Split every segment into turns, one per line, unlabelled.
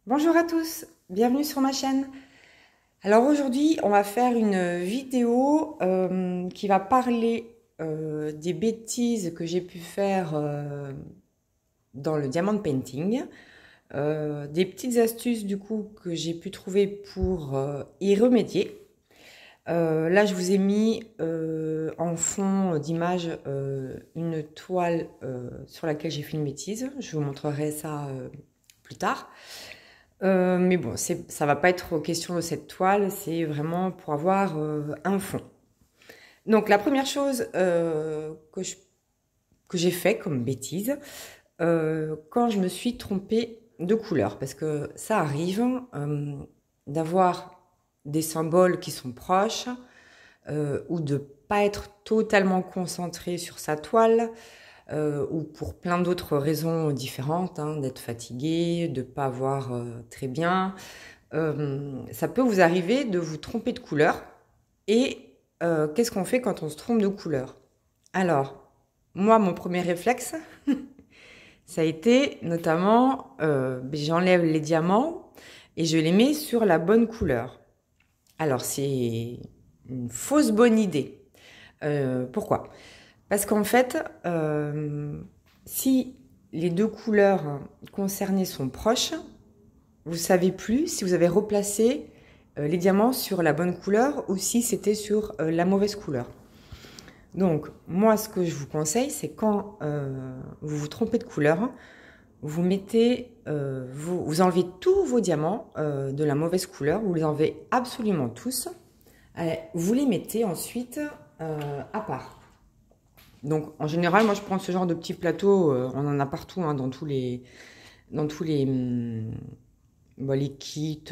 Bonjour à tous, bienvenue sur ma chaîne. Alors aujourd'hui, on va faire une vidéo qui va parler des bêtises que j'ai pu faire dans le diamond painting, des petites astuces du coup que j'ai pu trouver pour y remédier. Là, je vous ai mis en fond d'image une toile sur laquelle j'ai fait une bêtise. Je vous montrerai ça plus tard. Mais bon, ça va pas être question de cette toile, c'est vraiment pour avoir un fond. Donc la première chose que j'ai fait comme bêtise, quand je me suis trompée de couleur, parce que ça arrive d'avoir des symboles qui sont proches, ou de pas être totalement concentré sur sa toile, ou pour plein d'autres raisons différentes, hein, d'être fatigué, de pas voir très bien. Ça peut vous arriver de vous tromper de couleur. Et qu'est-ce qu'on fait quand on se trompe de couleur? Alors, moi, mon premier réflexe, ça a été notamment, j'enlève les diamants et je les mets sur la bonne couleur. Alors, c'est une fausse bonne idée. Pourquoi? Parce qu'en fait, si les deux couleurs concernées sont proches, vous savez plus si vous avez replacé les diamants sur la bonne couleur ou si c'était sur la mauvaise couleur. Donc, moi, ce que je vous conseille, c'est quand vous vous trompez de couleur, vous mettez, vous enlevez tous vos diamants de la mauvaise couleur, vous les enlevez absolument tous. Vous les mettez ensuite à part. Donc, en général, moi, je prends ce genre de petits plateaux. On en a partout, hein, dans tous les les kits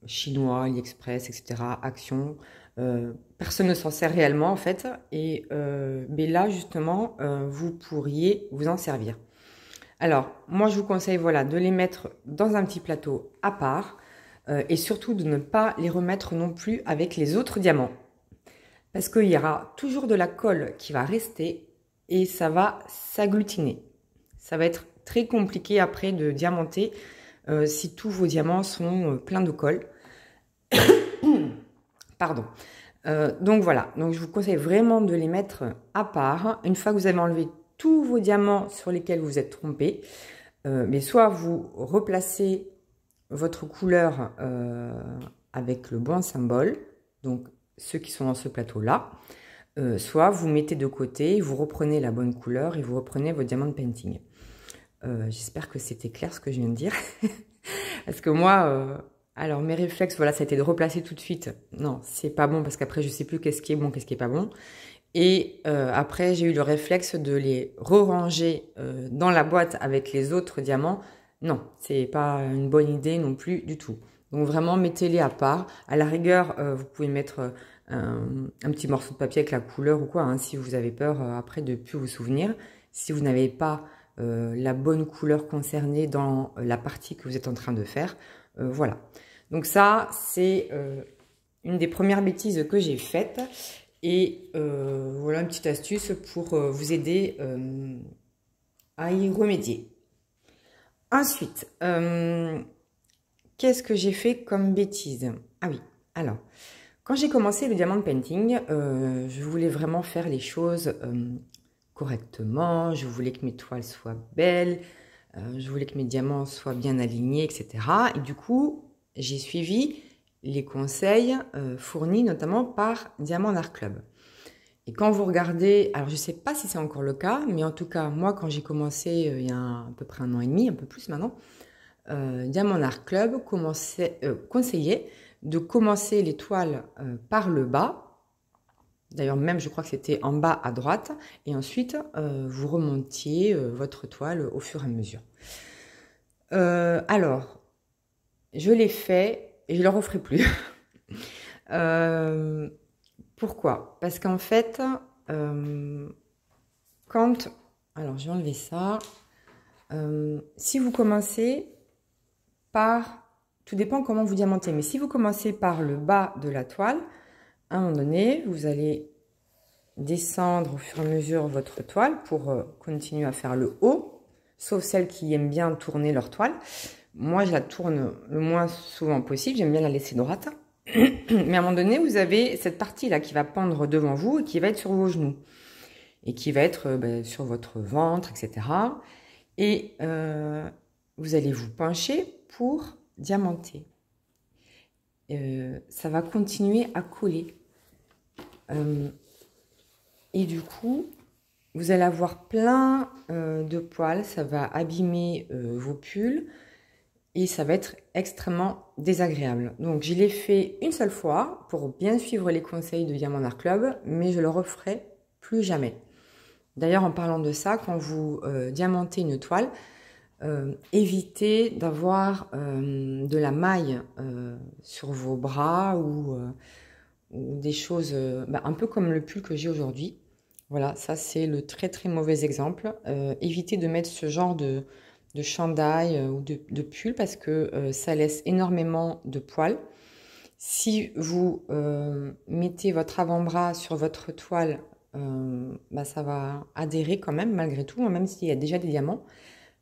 chinois, AliExpress, etc. Action. Personne ne s'en sert réellement, en fait. Et mais là, justement, vous pourriez vous en servir. Alors, moi, je vous conseille, voilà, de les mettre dans un petit plateau à part. Et surtout, de ne pas les remettre non plus avec les autres diamants. Parce qu'il y aura toujours de la colle qui va rester et ça va s'agglutiner. Ça va être très compliqué après de diamanter si tous vos diamants sont pleins de colle. Pardon. Donc voilà, donc je vous conseille vraiment de les mettre à part. Une fois que vous avez enlevé tous vos diamants sur lesquels vous êtes trompé, mais soit vous replacez votre couleur avec le bon symbole, donc ceux qui sont dans ce plateau-là, soit vous mettez de côté, vous reprenez la bonne couleur et vous reprenez vos diamants de painting. J'espère que c'était clair ce que je viens de dire. Parce que moi, alors mes réflexes, voilà, ça a été de replacer tout de suite. Non, c'est pas bon parce qu'après je sais plus qu'est-ce qui est bon, qu'est-ce qui est pas bon. Et après j'ai eu le réflexe de les re-ranger dans la boîte avec les autres diamants. Non, c'est pas une bonne idée non plus du tout. Donc vraiment mettez-les à part. À la rigueur, vous pouvez mettre un petit morceau de papier avec la couleur ou quoi, hein, si vous avez peur après de plus vous souvenir. Si vous n'avez pas la bonne couleur concernée dans la partie que vous êtes en train de faire. Voilà. Donc ça, c'est une des premières bêtises que j'ai faites. Et voilà une petite astuce pour vous aider à y remédier. Ensuite, qu'est-ce que j'ai fait comme bêtise? Ah oui, alors, quand j'ai commencé le diamond painting, je voulais vraiment faire les choses correctement. Je voulais que mes toiles soient belles. Je voulais que mes diamants soient bien alignés, etc. Et du coup, j'ai suivi les conseils fournis notamment par Diamond Art Club. Et quand vous regardez, alors je ne sais pas si c'est encore le cas, mais en tout cas, moi, quand j'ai commencé il y a à peu près 1 an et demi, un peu plus maintenant, Diamond Art Club conseillait de commencer les toiles par le bas. D'ailleurs, même, je crois que c'était en bas à droite. Et ensuite, vous remontiez votre toile au fur et à mesure. Alors, je l'ai fait et je ne le referai plus. Pourquoi? Parce qu'en fait, quand... Alors, je vais enlever ça. Si vous commencez par... Tout dépend comment vous diamantez. Mais si vous commencez par le bas de la toile, à un moment donné, vous allez descendre au fur et à mesure votre toile pour continuer à faire le haut sauf celles qui aiment bien tourner leur toile. Moi, je la tourne le moins souvent possible, j'aime bien la laisser droite. Mais à un moment donné, vous avez cette partie-là qui va pendre devant vous et qui va être sur vos genoux. Et qui va être sur votre ventre, etc. Et vous allez vous pencher pour diamanter. Ça va continuer à coller. Et du coup, vous allez avoir plein de poils. Ça va abîmer vos pulls. Et ça va être extrêmement désagréable. Donc, je l'ai fait une seule fois pour bien suivre les conseils de Diamant Art Club. Mais je le referai plus jamais. D'ailleurs, en parlant de ça, quand vous diamantez une toile, évitez d'avoir de la maille sur vos bras ou des choses un peu comme le pull que j'ai aujourd'hui. Voilà, ça c'est le très très mauvais exemple. Évitez de mettre ce genre de chandail ou de pull parce que ça laisse énormément de poils. Si vous mettez votre avant-bras sur votre toile, ça va adhérer quand même malgré tout, même s'il y a déjà des diamants.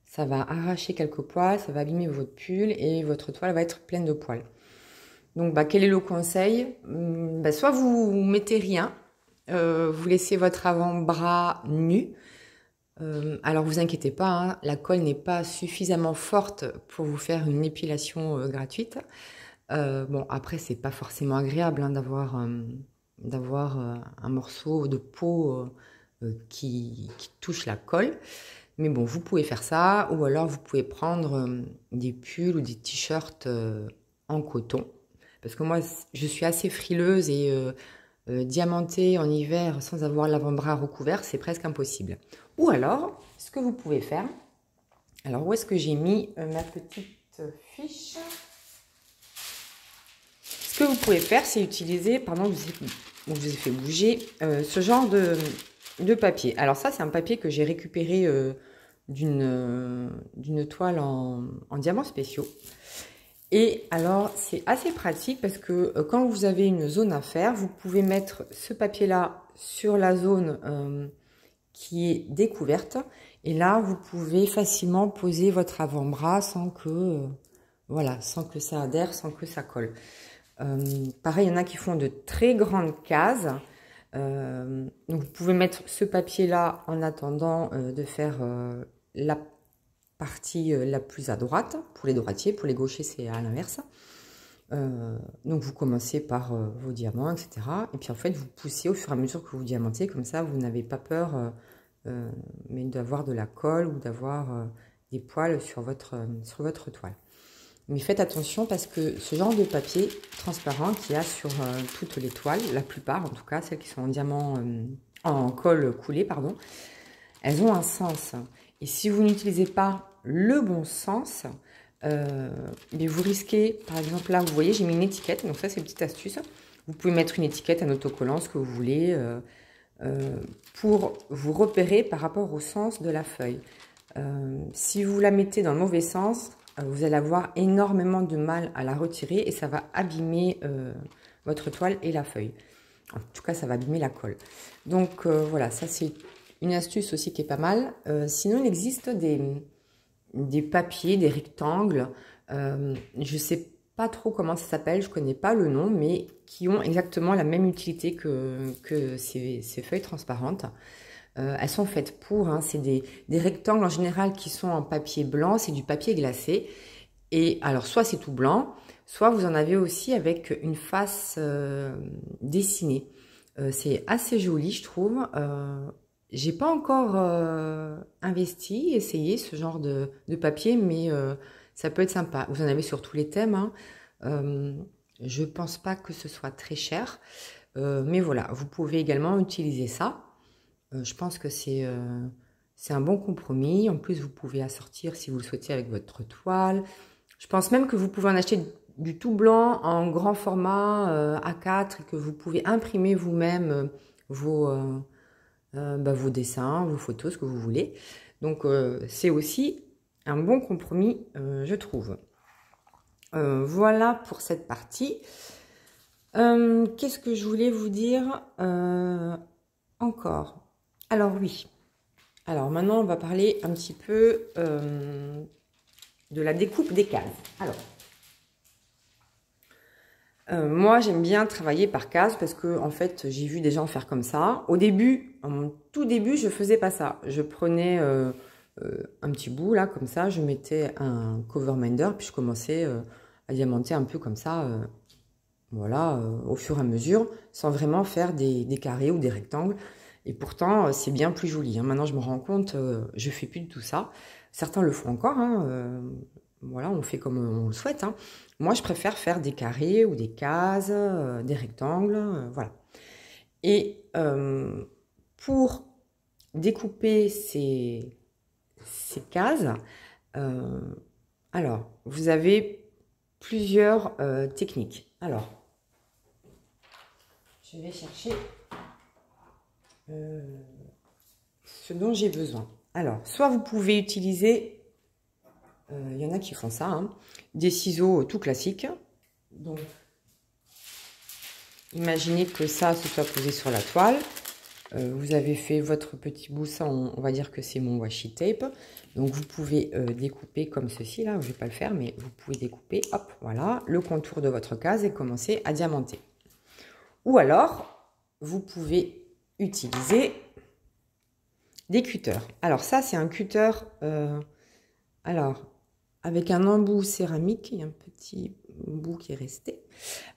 Ça va arracher quelques poils, ça va abîmer votre pull et votre toile va être pleine de poils. Donc quel est le conseil? Soit vous mettez rien, vous laissez votre avant-bras nu. Alors vous inquiétez pas, hein, la colle n'est pas suffisamment forte pour vous faire une épilation gratuite. Bon, après, c'est pas forcément agréable hein, d'avoir un morceau de peau qui touche la colle. Mais bon, vous pouvez faire ça, ou alors vous pouvez prendre des pulls ou des t-shirts en coton. Parce que moi, je suis assez frileuse et diamanter en hiver sans avoir l'avant-bras recouvert, c'est presque impossible. Ou alors, ce que vous pouvez faire... Alors, où est-ce que j'ai mis ma petite fiche ? Ce que vous pouvez faire, c'est utiliser, pardon, je vous ai fait bouger, ce genre de papier. Alors ça, c'est un papier que j'ai récupéré d'une toile en diamants spéciaux. Et alors, c'est assez pratique parce que quand vous avez une zone à faire, vous pouvez mettre ce papier-là sur la zone qui est découverte. Et là, vous pouvez facilement poser votre avant-bras sans que, sans que ça adhère, sans que ça colle. Pareil, il y en a qui font de très grandes cases. Donc, vous pouvez mettre ce papier-là en attendant de faire la partie la plus à droite. Pour les droitiers, pour les gauchers, c'est à l'inverse. Donc, vous commencez par vos diamants, etc. Et puis, en fait, vous poussez au fur et à mesure que vous diamantez. Comme ça, vous n'avez pas peur mais d'avoir de la colle ou d'avoir des poils sur votre toile. Mais faites attention parce que ce genre de papier transparent qu'il y a sur toutes les toiles, la plupart en tout cas, celles qui sont en diamant, en colle coulée, pardon, elles ont un sens. Et si vous n'utilisez pas le bon sens, mais vous risquez, par exemple là, vous voyez, j'ai mis une étiquette, donc ça c'est une petite astuce. Vous pouvez mettre une étiquette, un autocollant, ce que vous voulez, pour vous repérer par rapport au sens de la feuille. Si vous la mettez dans le mauvais sens, vous allez avoir énormément de mal à la retirer et ça va abîmer votre toile et la feuille. En tout cas, ça va abîmer la colle. Donc voilà, ça c'est une astuce aussi qui est pas mal. Sinon, il existe des papiers, des rectangles. Je sais pas trop comment ça s'appelle, je connais pas le nom, mais qui ont exactement la même utilité que ces feuilles transparentes. Elles sont faites pour, hein, c'est des rectangles en général qui sont en papier blanc, c'est du papier glacé. Et alors, soit c'est tout blanc, soit vous en avez aussi avec une face dessinée. C'est assez joli, je trouve. J'ai pas encore investi, essayé ce genre de papier, mais ça peut être sympa. Vous en avez sur tous les thèmes. Hein. Je pense pas que ce soit très cher. Mais voilà, vous pouvez également utiliser ça. Je pense que c'est un bon compromis. En plus, vous pouvez assortir si vous le souhaitez avec votre toile. Je pense même que vous pouvez en acheter du tout blanc en grand format A4 et que vous pouvez imprimer vous-même vos dessins, vos photos, ce que vous voulez. Donc, c'est aussi un bon compromis, je trouve. Voilà pour cette partie. Qu'est-ce que je voulais vous dire encore? Alors oui, Alors maintenant, on va parler un petit peu de la découpe des cases. Alors, moi, j'aime bien travailler par cases parce que, en fait, j'ai vu des gens faire comme ça. Au début, en mon tout début, je faisais pas ça. Je prenais un petit bout, là, comme ça. Je mettais un cover minder, puis je commençais à diamanter un peu comme ça, voilà, au fur et à mesure, sans vraiment faire des carrés ou des rectangles. Et pourtant, c'est bien plus joli. Hein. Maintenant, je me rends compte, je fais plus de tout ça. Certains le font encore, hein, voilà, on fait comme on le souhaite. Hein. Moi, je préfère faire des carrés ou des cases, des rectangles, voilà. Et pour découper ces cases, alors, vous avez plusieurs techniques. Alors, je vais chercher ce dont j'ai besoin. Alors, soit vous pouvez utiliser... Il y en a qui font ça, hein. Des ciseaux tout classiques. Donc, imaginez que ça se soit posé sur la toile. Vous avez fait votre petit bout, ça on va dire que c'est mon washi tape. Donc vous pouvez découper comme ceci, là, je ne vais pas le faire, mais vous pouvez découper, hop, voilà, le contour de votre case et commencer à diamanter. Ou alors, vous pouvez utiliser des cutters. Alors ça, c'est un cutter, alors, avec un embout céramique, il y a un petit bout qui est resté.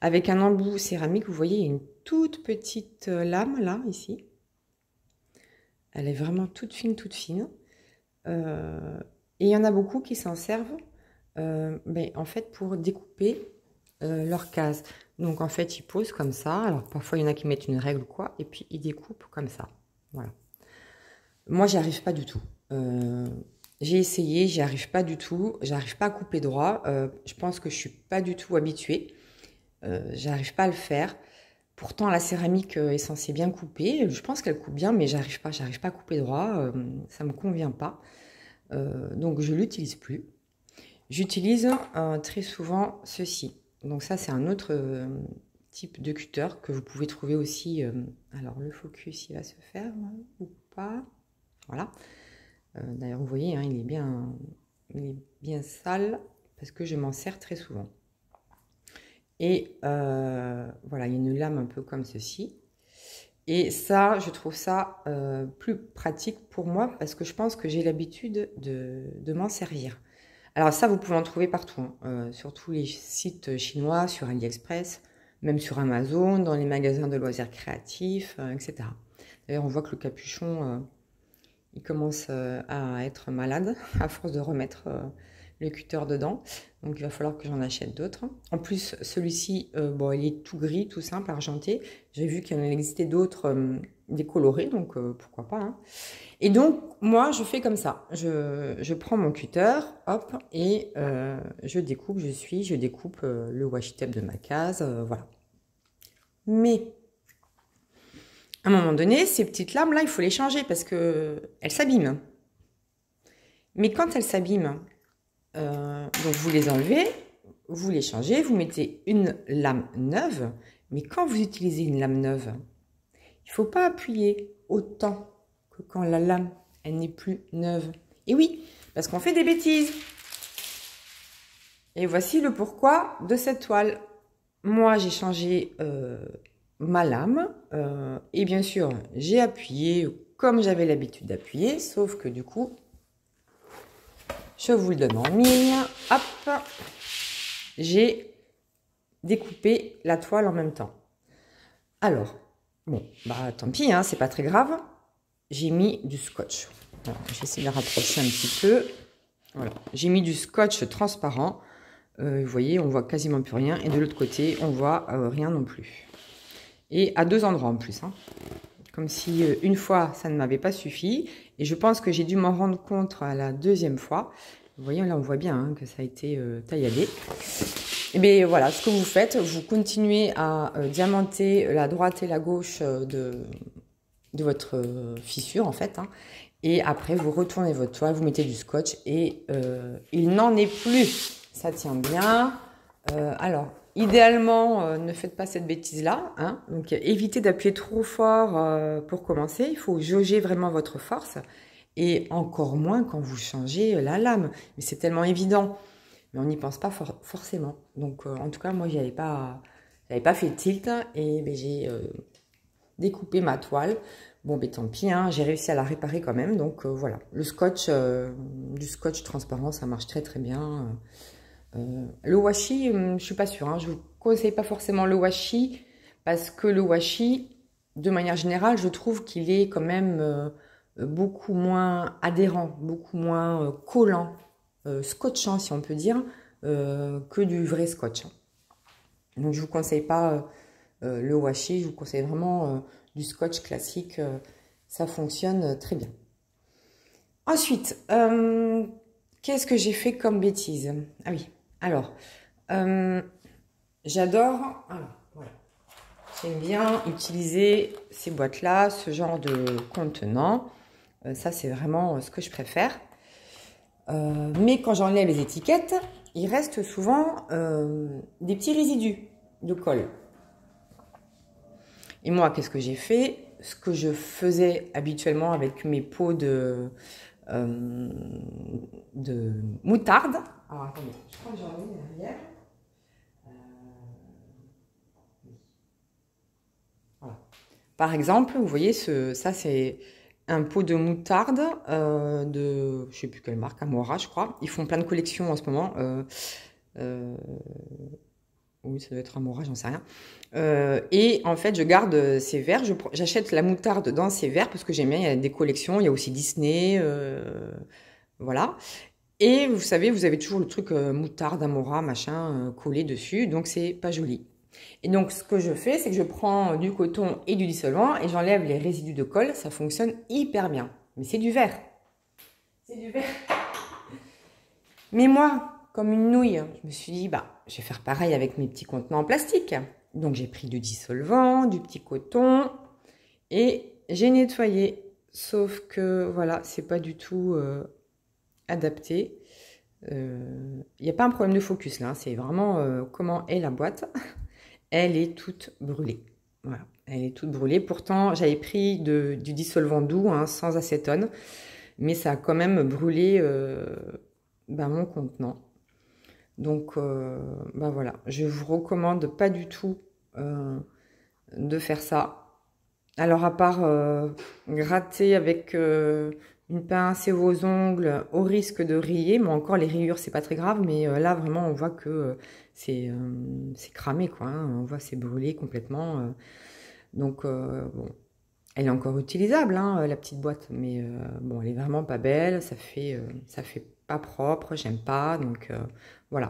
Avec un embout céramique, vous voyez, il y a une toute petite lame, là, ici. Elle est vraiment toute fine, toute fine. Et il y en a beaucoup qui s'en servent, en fait, pour découper leur case. Donc, en fait, ils posent comme ça. Alors, parfois, il y en a qui mettent une règle ou quoi, et puis ils découpent comme ça. Voilà. Moi, j'y arrive pas du tout. J'ai essayé, j'y arrive pas du tout. J'arrive pas à couper droit. Je pense que je suis pas du tout habituée. J'arrive pas à le faire. Pourtant, la céramique est censée bien couper. Je pense qu'elle coupe bien, mais j'arrive pas à couper droit. Ça me convient pas. Donc, je l'utilise plus. J'utilise très souvent ceci. Donc ça, c'est un autre type de cutter que vous pouvez trouver aussi. Alors, le focus, il va se faire ou pas. Voilà. D'ailleurs, vous voyez, hein, il est bien sale parce que je m'en sers très souvent. Et voilà, il y a une lame un peu comme ceci. Et ça, je trouve ça plus pratique pour moi parce que je pense que j'ai l'habitude de m'en servir. Alors ça, vous pouvez en trouver partout, hein, sur tous les sites chinois, sur AliExpress, même sur Amazon, dans les magasins de loisirs créatifs, etc. D'ailleurs, on voit que le capuchon... il commence à être malade à force de remettre le cutter dedans. Donc, il va falloir que j'en achète d'autres. En plus, celui-ci, bon, il est tout gris, tout simple, argenté. J'ai vu qu'il y en existait d'autres décolorés, donc pourquoi pas. Hein. Et donc, moi, je fais comme ça. Je prends mon cutter, hop, et je découpe, je découpe le washi tape de ma case, voilà. Mais... à un moment donné, ces petites lames-là, il faut les changer parce qu'elles s'abîment. Mais quand elles s'abîment, donc vous les enlevez, vous les changez, vous mettez une lame neuve. Mais quand vous utilisez une lame neuve, il ne faut pas appuyer autant que quand la lame, elle n'est plus neuve. Et oui, parce qu'on fait des bêtises. Et voici le pourquoi de cette toile. Moi, j'ai changé... ma lame et bien sûr j'ai appuyé comme j'avais l'habitude d'appuyer, sauf que du coup je vous le donne en mille, hop, j'ai découpé la toile en même temps. Alors bon, bah tant pis, hein, c'est pas très grave, j'ai mis du scotch. J'essaie de rapprocher un petit peu. Voilà, j'ai mis du scotch transparent, vous voyez, on voit quasiment plus rien, et de l'autre côté on voit rien non plus. Et à deux endroits en plus, hein. Comme si une fois ça ne m'avait pas suffi. Et je pense que j'ai dû m'en rendre compte à la deuxième fois. Vous voyez, là on voit bien hein, que ça a été tailladé. Et bien voilà, ce que vous faites, vous continuez à diamanter la droite et la gauche de votre fissure en fait. Hein. Et après vous retournez votre toile, vous mettez du scotch et il n'en est plus. Ça tient bien. Alors... idéalement, ne faites pas cette bêtise-là. Hein. Donc, évitez d'appuyer trop fort pour commencer. Il faut jauger vraiment votre force. Et encore moins quand vous changez la lame. Mais c'est tellement évident. Mais on n'y pense pas forcément. Donc, en tout cas, moi, j'avais pas fait le tilt. Et ben, j'ai découpé ma toile. Bon, ben tant pis, hein, j'ai réussi à la réparer quand même. Donc, voilà. Le scotch, du scotch transparent, ça marche très, très bien. Le washi, je suis pas sûre. Hein, je vous conseille pas forcément le washi. Parce que le washi, de manière générale, je trouve qu'il est quand même beaucoup moins adhérent, beaucoup moins collant, scotchant si on peut dire, que du vrai scotch. Donc je vous conseille pas le washi, je vous conseille vraiment du scotch classique, ça fonctionne très bien. Ensuite, qu'est-ce que j'ai fait comme bêtise? Ah oui, alors, j'adore, voilà. J'aime bien utiliser ces boîtes-là, ce genre de contenant. Ça, c'est vraiment ce que je préfère. Mais quand j'enlève les étiquettes, il reste souvent des petits résidus de colle. Et moi, qu'est-ce que j'ai fait? Ce que je faisais habituellement avec mes pots de moutarde. Alors, attendez, je crois que j'en ai derrière. Voilà. Par exemple, vous voyez, ça c'est un pot de moutarde de, je sais plus quelle marque, Amora, je crois. Ils font plein de collections en ce moment. Oui, ça doit être Amora, j'en sais rien. Et en fait, je garde ces verres. J'achète la moutarde dans ces verres parce que j'aime bien. Il y a des collections. Il y a aussi Disney. Voilà. Et vous savez, vous avez toujours le truc moutarde, Amora, machin, collé dessus. Donc, c'est pas joli. Et donc, ce que je fais, c'est que je prends du coton et du dissolvant et j'enlève les résidus de colle. Ça fonctionne hyper bien. Mais c'est du verre. C'est du verre. Mais moi, comme une nouille, je me suis dit, bah, je vais faire pareil avec mes petits contenants en plastique. Donc, j'ai pris du dissolvant, du petit coton et j'ai nettoyé. Sauf que, voilà, c'est pas du tout adapté. Il n'y a pas un problème de focus là, c'est vraiment comment est la boîte. Elle est toute brûlée. Voilà, elle est toute brûlée. Pourtant, j'avais pris du dissolvant doux, hein, sans acétone, mais ça a quand même brûlé mon contenant. Donc, bah voilà, je vous recommande pas du tout de faire ça. Alors, à part gratter avec une pince et vos ongles au risque de rayer, mais encore les rayures, c'est pas très grave, mais là, vraiment, on voit que c'est cramé, quoi. Hein, on voit c'est brûlé complètement. Donc, bon, elle est encore utilisable, hein, la petite boîte, mais bon, elle est vraiment pas belle, ça fait pas propre, j'aime pas, donc voilà.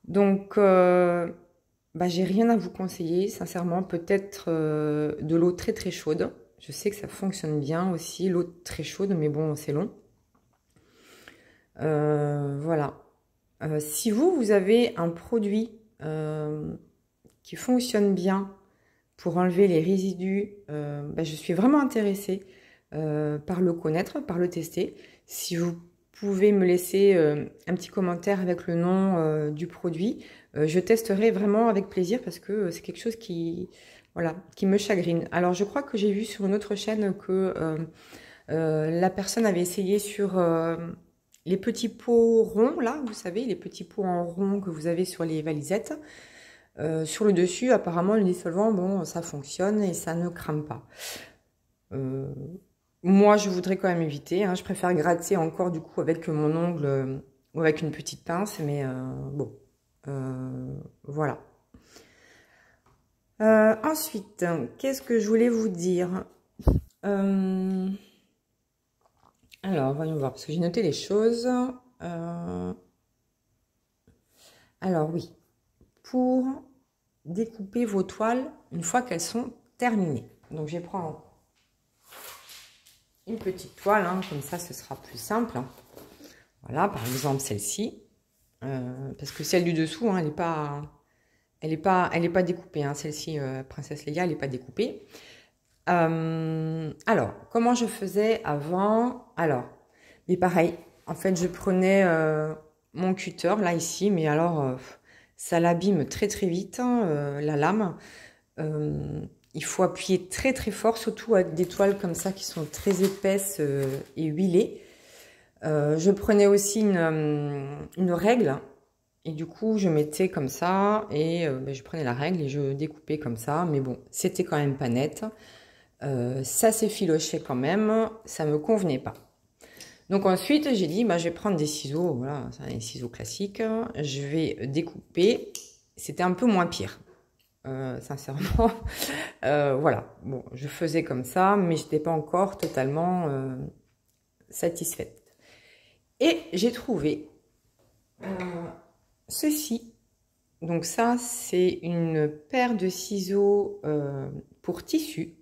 Donc, j'ai rien à vous conseiller, sincèrement. Peut-être de l'eau très très chaude. Je sais que ça fonctionne bien aussi, l'eau très chaude, mais bon, c'est long. Voilà. Si vous avez un produit qui fonctionne bien pour enlever les résidus, je suis vraiment intéressée par le connaître, par le tester. Si vous pouvez me laisser un petit commentaire avec le nom du produit, je testerai vraiment avec plaisir parce que c'est quelque chose qui, voilà, qui me chagrine. Alors, je crois que j'ai vu sur une autre chaîne que la personne avait essayé sur les petits pots ronds, là, vous savez, les petits pots en rond que vous avez sur les valisettes. Sur le dessus, apparemment, le dissolvant, bon, ça fonctionne et ça ne crame pas. Moi, je voudrais quand même éviter. Hein, je préfère gratter encore, du coup, avec mon ongle ou avec une petite pince. Mais bon, voilà. Ensuite, qu'est-ce que je voulais vous dire? Alors, voyons voir, parce que j'ai noté les choses. Alors, oui. Pour découper vos toiles une fois qu'elles sont terminées. Donc, je vais prendre une petite toile, hein, comme ça, ce sera plus simple. Voilà, par exemple, celle-ci. Parce que celle du dessous, hein, elle est pas découpée. Hein, celle-ci, Princesse Leia, elle n'est pas découpée. Alors, comment je faisais avant? Alors, mais pareil, en fait, je prenais mon cutter, là, ici, mais alors, ça l'abîme très, très vite, hein, la lame. il faut appuyer très très fort, surtout avec des toiles comme ça qui sont très épaisses et huilées. Je prenais aussi une règle et du coup je mettais comme ça et je prenais la règle et je découpais comme ça. Mais bon, c'était quand même pas net. Ça s'effilochait quand même, ça me convenait pas. Donc ensuite j'ai dit je vais prendre des ciseaux, voilà, des ciseaux classiques. Je vais découper. C'était un peu moins pire. Sincèrement, voilà, bon, je faisais comme ça, mais je n'étais pas encore totalement satisfaite. Et j'ai trouvé ceci. Donc ça, c'est une paire de ciseaux pour tissu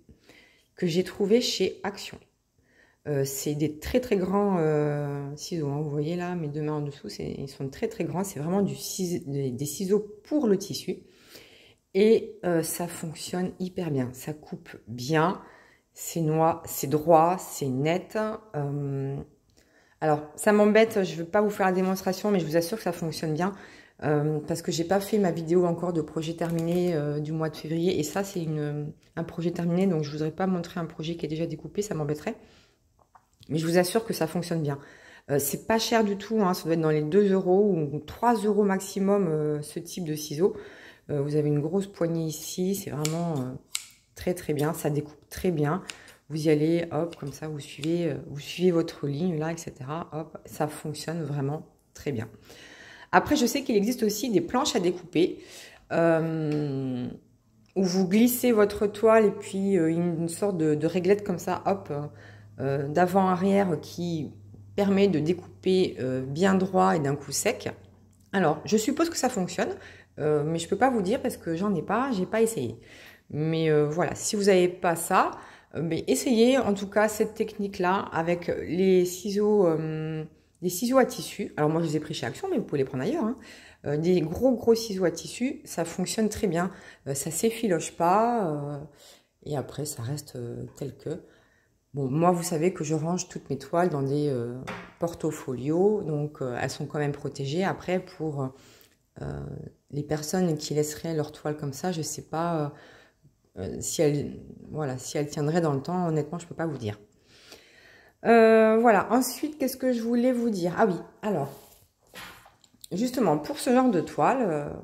que j'ai trouvé chez Action. C'est des très très grands ciseaux, hein, vous voyez là, mes deux mains en dessous, ils sont très très grands, c'est vraiment des ciseaux pour le tissu. Et ça fonctionne hyper bien, ça coupe bien, c'est droit, c'est net. Alors, ça m'embête, je ne veux pas vous faire la démonstration, mais je vous assure que ça fonctionne bien. Parce que j'ai pas fait ma vidéo encore de projet terminé du mois de février. Et ça, c'est un projet terminé, donc je ne voudrais pas montrer un projet qui est déjà découpé, ça m'embêterait. Mais je vous assure que ça fonctionne bien. C'est pas cher du tout, hein, ça doit être dans les 2 € ou 3 € maximum ce type de ciseaux. Vous avez une grosse poignée ici, c'est vraiment très très bien, ça découpe très bien. Vous y allez, hop, comme ça, vous suivez votre ligne là, etc. Hop, ça fonctionne vraiment très bien. Après, je sais qu'il existe aussi des planches à découper où vous glissez votre toile et puis une sorte de réglette comme ça, hop, d'avant-arrière qui permet de découper bien droit et d'un coup sec. Alors, je suppose que ça fonctionne, mais je ne peux pas vous dire parce que j'en ai pas, j'ai pas essayé. Mais voilà, si vous n'avez pas ça, mais essayez en tout cas cette technique-là avec les ciseaux à tissu. Alors moi, je les ai pris chez Action, mais vous pouvez les prendre ailleurs. Hein. Des gros ciseaux à tissu, ça fonctionne très bien. Ça s'effiloche pas et après, ça reste tel que. Bon, moi, vous savez que je range toutes mes toiles dans des portfolios, donc elles sont quand même protégées. Après, pour les personnes qui laisseraient leurs toiles comme ça, je ne sais pas si elles tiendraient dans le temps. Honnêtement, je ne peux pas vous dire. Voilà. Ensuite, qu'est-ce que je voulais vous dire? Ah oui, alors, justement, pour ce genre de toile,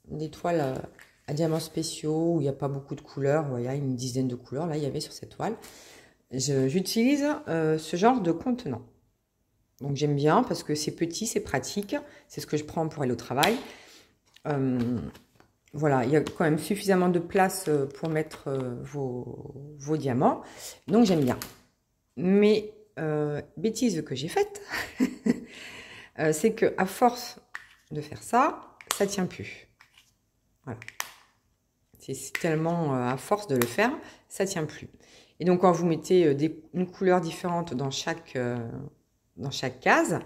des toiles à diamants spéciaux où il n'y a pas beaucoup de couleurs, il y a une dizaine de couleurs, là, il y avait sur cette toile. J'utilise ce genre de contenant. Donc j'aime bien parce que c'est petit, c'est pratique. C'est ce que je prends pour aller au travail. Voilà, il y a quand même suffisamment de place pour mettre vos diamants. Donc j'aime bien. Mais bêtise que j'ai faite, c'est que à force de faire ça, ça tient plus. Voilà. C'est tellement à force de le faire, ça tient plus. Et donc, quand vous mettez une couleur différente dans chaque case,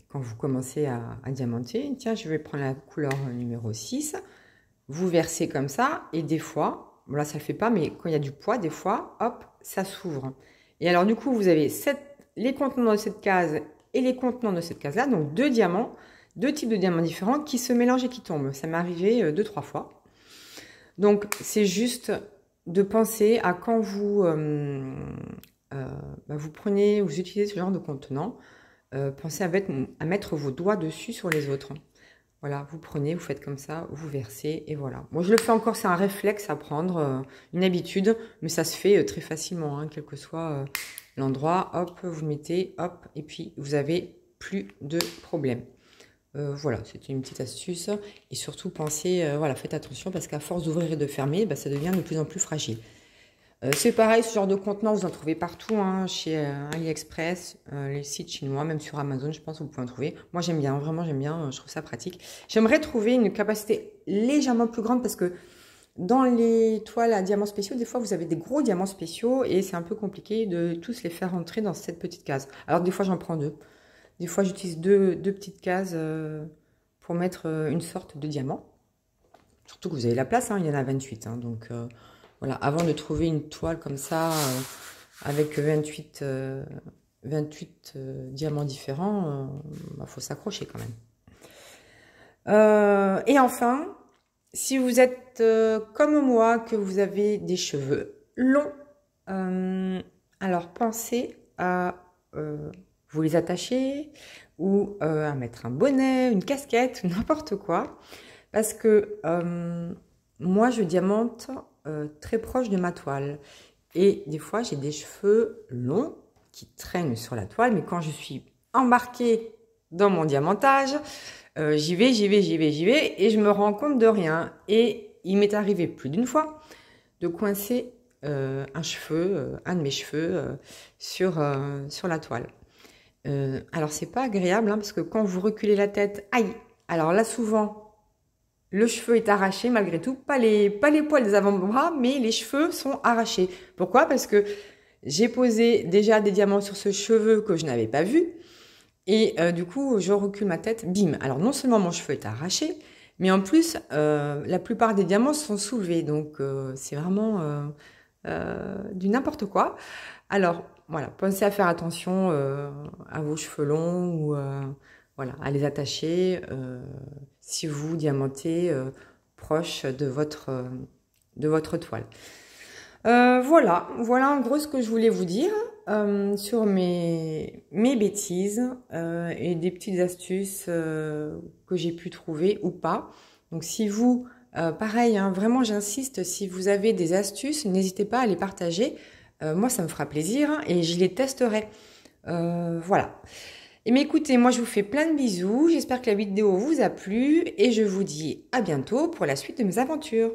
quand vous commencez à diamanter, tiens, je vais prendre la couleur numéro 6, vous versez comme ça, et des fois, bon là, ça ne le fait pas, mais quand il y a du poids, des fois, hop, ça s'ouvre. Et alors, du coup, vous avez les contenants de cette case et les contenants de cette case-là, donc deux types de diamants différents qui se mélangent et qui tombent. Ça m'est arrivé 2-3 fois. Donc, c'est juste de penser à quand vous utilisez ce genre de contenant, pensez à mettre vos doigts dessus sur les autres. Voilà, vous prenez, vous faites comme ça, vous versez et voilà. Moi, je le fais encore, c'est un réflexe à prendre, une habitude, mais ça se fait très facilement, hein, quel que soit l'endroit. Hop, vous mettez, hop, et puis vous avez plus de problème. Voilà, c'était une petite astuce. Et surtout, pensez, voilà, faites attention parce qu'à force d'ouvrir et de fermer, ça devient de plus en plus fragile. C'est pareil, ce genre de contenant, vous en trouvez partout, hein, chez AliExpress, les sites chinois, même sur Amazon, je pense que vous pouvez en trouver. Moi, j'aime bien, vraiment, j'aime bien, je trouve ça pratique. J'aimerais trouver une capacité légèrement plus grande parce que dans les toiles à diamants spéciaux, des fois, vous avez des gros diamants spéciaux et c'est un peu compliqué de tous les faire rentrer dans cette petite case. Alors, des fois, j'en prends deux. Des fois, j'utilise deux petites cases pour mettre une sorte de diamant. Surtout que vous avez la place, hein, il y en a 28. Hein, donc, voilà, avant de trouver une toile comme ça, avec 28 diamants différents, faut s'accrocher quand même. Et enfin, Si vous êtes comme moi, que vous avez des cheveux longs, alors pensez à vous les attacher ou à mettre un bonnet, une casquette, n'importe quoi. Parce que moi, je diamante très proche de ma toile. Et des fois, j'ai des cheveux longs qui traînent sur la toile. Mais quand je suis embarquée dans mon diamantage, j'y vais, j'y vais, j'y vais, j'y vais. Et je me rends compte de rien. Et il m'est arrivé plus d'une fois de coincer un cheveu, un de mes cheveux sur la toile. Alors, c'est pas agréable, hein, parce que quand vous reculez la tête, aïe! Alors là, souvent, le cheveu est arraché malgré tout, pas les poils des avant-bras, mais les cheveux sont arrachés. Pourquoi? Parce que j'ai posé déjà des diamants sur ce cheveu que je n'avais pas vu. Et du coup, je recule ma tête, bim. Alors non seulement mon cheveu est arraché, mais en plus, la plupart des diamants sont soulevés. Donc c'est vraiment du n'importe quoi. Alors voilà, pensez à faire attention à vos cheveux longs ou voilà, à les attacher si vous diamantez proche de votre toile. Voilà en gros ce que je voulais vous dire sur mes bêtises et des petites astuces que j'ai pu trouver ou pas. Donc si vous, pareil, hein, vraiment j'insiste, si vous avez des astuces, n'hésitez pas à les partager. Moi ça me fera plaisir hein, et je les testerai. Voilà. Et mais écoutez, moi je vous fais plein de bisous, j'espère que la vidéo vous a plu et je vous dis à bientôt pour la suite de mes aventures.